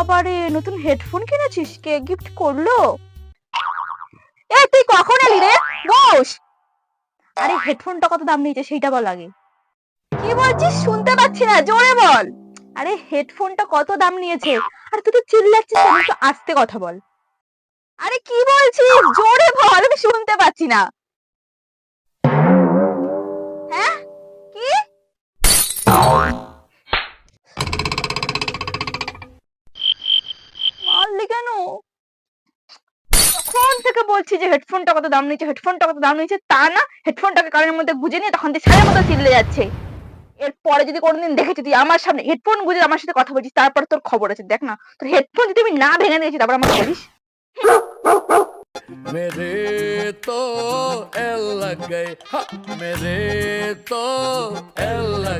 বাবারে, নতুন হেডফোন কিনেছিস? কে গিফট করলো? এই তুই কখন এলি রে? বস। আরে হেডফোনটা কত দাম নিয়েছে সেইটা বল আগে। কি বলছিস? শুনতে পাচ্ছি না, জোরে বল। আরে হেডফোনটা কত দাম নিয়েছে? আর তুই তো চিল্লাচ্ছিস কেন? একটু আস্তে কথা বল। আরে কি বলছিস? জোরে বল, আমি শুনতে পাচ্ছি না। হ্যাঁ? কি? মারলি কেন? তখন থেকে বলছি যে হেডফোনটা কত দাম নিয়েছে, হেডফোনটা কত দাম নিয়েছে, তা না হেডফোনটাকে কানের মধ্যে গুঁজে নিয়ে তখন তুই ছেলের মতো চিল্লে যাচ্ছে। এরপরে যদি কোনোদিন দেখেছি তুই আমার সামনে হেডফোন গুঁজে আমার সাথে কথা বলছিস, তারপর তোর খবর আছে। দেখ না, তোর হেডফোন যদি আমি না ভেঙে দিয়েছি তারপর আমাকে বলিস। मेरे तो एल लग गए, मेरे तो एल लग